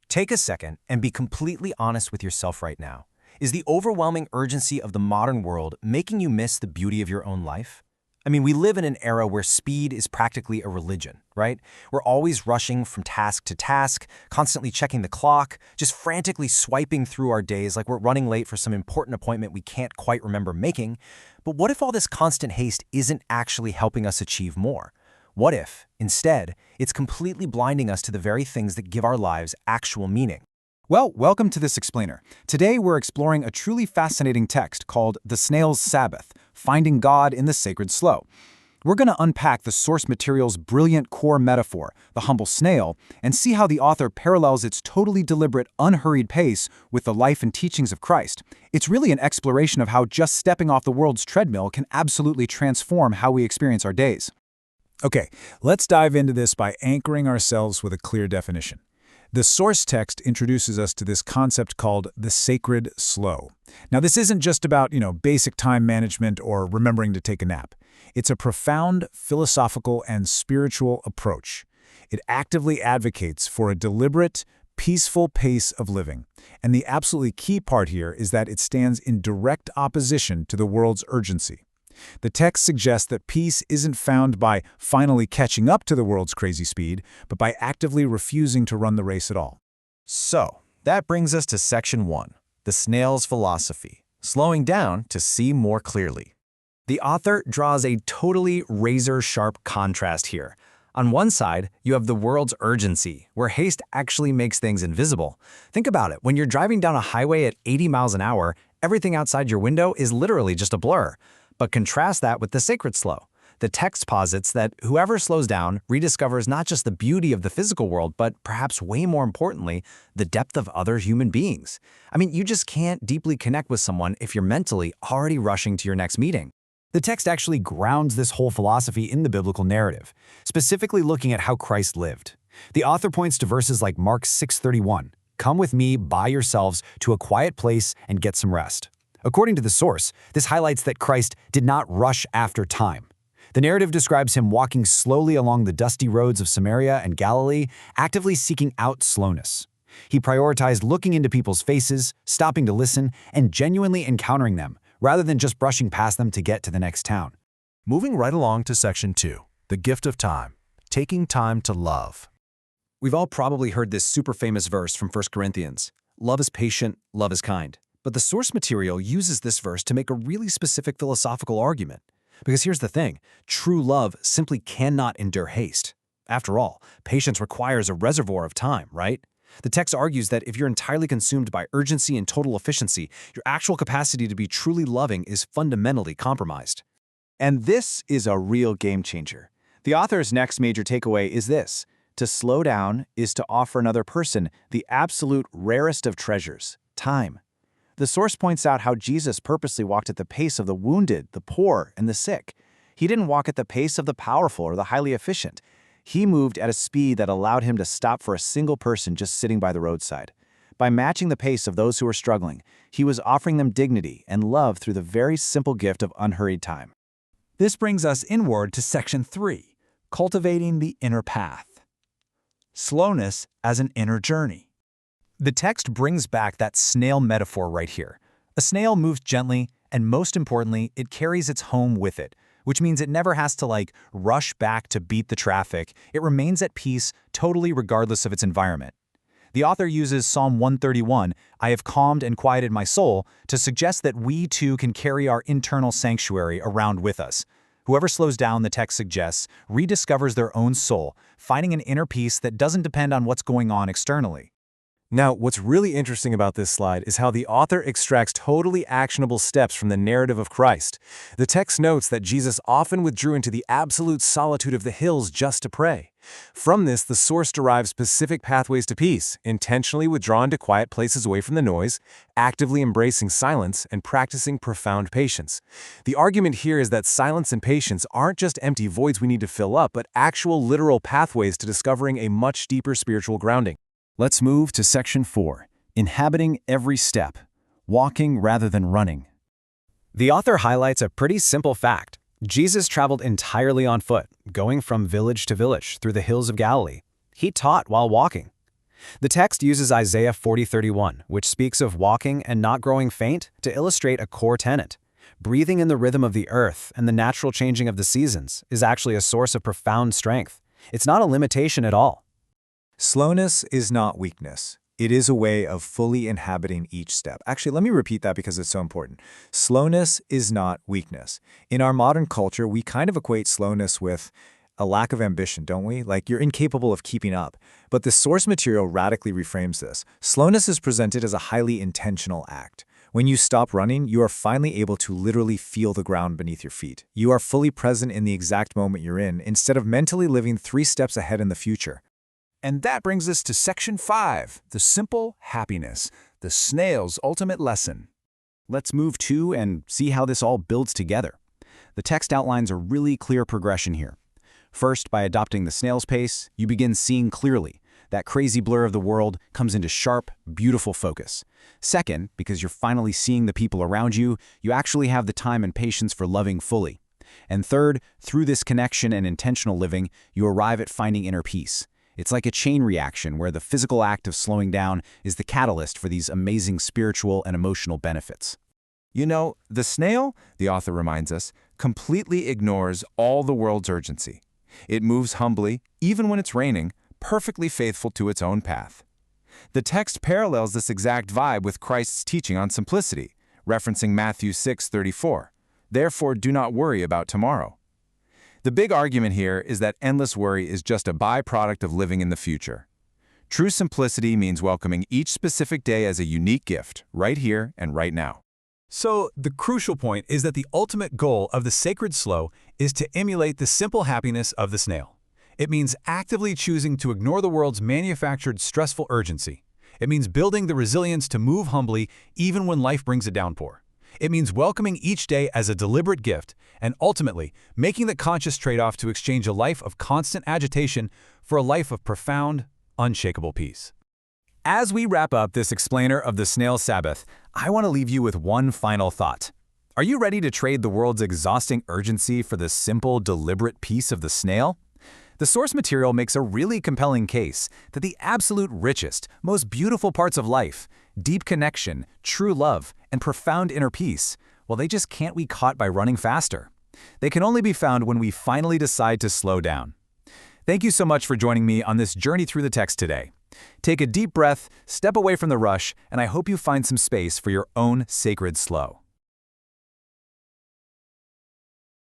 Take a second and be completely honest with yourself right now. Is the overwhelming urgency of the modern world making you miss the beauty of your own life? I mean, we live in an era where speed is practically a religion, right? We're always rushing from task to task, constantly checking the clock, just frantically swiping through our days like we're running late for some important appointment we can't quite remember making. But what if all this constant haste isn't actually helping us achieve more? What if, instead, it's completely blinding us to the very things that give our lives actual meaning? Well, welcome to this explainer. Today we're exploring a truly fascinating text called The Snail's Sabbath, Finding God in the Sacred Slow. We're going to unpack the source material's brilliant core metaphor, the humble snail, and see how the author parallels its totally deliberate, unhurried pace with the life and teachings of Christ. It's really an exploration of how just stepping off the world's treadmill can absolutely transform how we experience our days. Okay, let's dive into this by anchoring ourselves with a clear definition. The source text introduces us to this concept called the sacred slow. Now, this isn't just about, basic time management or remembering to take a nap. It's a profound philosophical and spiritual approach. It actively advocates for a deliberate, peaceful pace of living. And the absolutely key part here is that it stands in direct opposition to the world's urgency. The text suggests that peace isn't found by finally catching up to the world's crazy speed, but by actively refusing to run the race at all. So, that brings us to Section 1, the snail's philosophy, slowing down to see more clearly. The author draws a totally razor-sharp contrast here. On one side, you have the world's urgency, where haste actually makes things invisible. Think about it. When you're driving down a highway at 80 miles an hour, everything outside your window is literally just a blur. But contrast that with the sacred slow. The text posits that whoever slows down rediscovers not just the beauty of the physical world, but perhaps way more importantly, the depth of other human beings. I mean, you just can't deeply connect with someone if you're mentally already rushing to your next meeting. The text actually grounds this whole philosophy in the biblical narrative, specifically looking at how Christ lived. The author points to verses like Mark 6:31, "Come with me by yourselves to a quiet place and get some rest." According to the source, this highlights that Christ did not rush after time. The narrative describes him walking slowly along the dusty roads of Samaria and Galilee, actively seeking out slowness. He prioritized looking into people's faces, stopping to listen, and genuinely encountering them, rather than just brushing past them to get to the next town. Moving right along to Section 2, the gift of time, taking time to love. We've all probably heard this super famous verse from 1 Corinthians. Love is patient, love is kind. But the source material uses this verse to make a really specific philosophical argument. Because here's the thing, true love simply cannot endure haste. After all, patience requires a reservoir of time, right? The text argues that if you're entirely consumed by urgency and total efficiency, your actual capacity to be truly loving is fundamentally compromised. And this is a real game changer. The author's next major takeaway is this: to slow down is to offer another person the absolute rarest of treasures, time. The source points out how Jesus purposely walked at the pace of the wounded, the poor, and the sick. He didn't walk at the pace of the powerful or the highly efficient. He moved at a speed that allowed him to stop for a single person just sitting by the roadside. By matching the pace of those who were struggling, he was offering them dignity and love through the very simple gift of unhurried time. This brings us inward to Section 3, cultivating the inner path. Slowness as an inner journey. The text brings back that snail metaphor right here. A snail moves gently, and most importantly, it carries its home with it, which means it never has to rush back to beat the traffic. It remains at peace, totally regardless of its environment. The author uses Psalm 131, "I have calmed and quieted my soul," to suggest that we too can carry our internal sanctuary around with us. Whoever slows down, the text suggests, rediscovers their own soul, finding an inner peace that doesn't depend on what's going on externally. Now, what's really interesting about this slide is how the author extracts totally actionable steps from the narrative of Christ. The text notes that Jesus often withdrew into the absolute solitude of the hills just to pray. From this, the source derives specific pathways to peace, intentionally withdrawn to quiet places away from the noise, actively embracing silence, and practicing profound patience. The argument here is that silence and patience aren't just empty voids we need to fill up, but actual literal pathways to discovering a much deeper spiritual grounding. Let's move to Section 4, inhabiting every step, walking rather than running. The author highlights a pretty simple fact. Jesus traveled entirely on foot, going from village to village through the hills of Galilee. He taught while walking. The text uses Isaiah 40:31, which speaks of walking and not growing faint, to illustrate a core tenet. Breathing in the rhythm of the earth and the natural changing of the seasons is actually a source of profound strength. It's not a limitation at all. Slowness is not weakness. It is a way of fully inhabiting each step. Actually, let me repeat that because it's so important. Slowness is not weakness. In our modern culture, we kind of equate slowness with a lack of ambition, don't we? Like you're incapable of keeping up. But the source material radically reframes this. Slowness is presented as a highly intentional act. When you stop running, you are finally able to literally feel the ground beneath your feet. You are fully present in the exact moment you're in, instead of mentally living 3 steps ahead in the future. And that brings us to Section 5, the simple happiness, the snail's ultimate lesson. Let's move to and see how this all builds together. The text outlines a really clear progression here. First, by adopting the snail's pace, you begin seeing clearly. That crazy blur of the world comes into sharp, beautiful focus. Second, because you're finally seeing the people around you, you actually have the time and patience for loving fully. And third, through this connection and intentional living, you arrive at finding inner peace. It's like a chain reaction where the physical act of slowing down is the catalyst for these amazing spiritual and emotional benefits. You know, the snail, the author reminds us, completely ignores all the world's urgency. It moves humbly, even when it's raining, perfectly faithful to its own path. The text parallels this exact vibe with Christ's teaching on simplicity, referencing Matthew 6:34. Therefore, do not worry about tomorrow. The big argument here is that endless worry is just a byproduct of living in the future. True simplicity means welcoming each specific day as a unique gift, right here and right now. So, the crucial point is that the ultimate goal of the sacred slow is to emulate the simple happiness of the snail. It means actively choosing to ignore the world's manufactured stressful urgency. It means building the resilience to move humbly even when life brings a downpour. It means welcoming each day as a deliberate gift and ultimately making the conscious trade-off to exchange a life of constant agitation for a life of profound, unshakable peace. As we wrap up this explainer of the snail's Sabbath, I want to leave you with one final thought. Are you ready to trade the world's exhausting urgency for the simple, deliberate peace of the snail? The source material makes a really compelling case that the absolute richest, most beautiful parts of life, deep connection, true love, and profound inner peace, well, they just can't be caught by running faster. They can only be found when we finally decide to slow down. Thank you so much for joining me on this journey through the text today. Take a deep breath, step away from the rush, and I hope you find some space for your own sacred slow.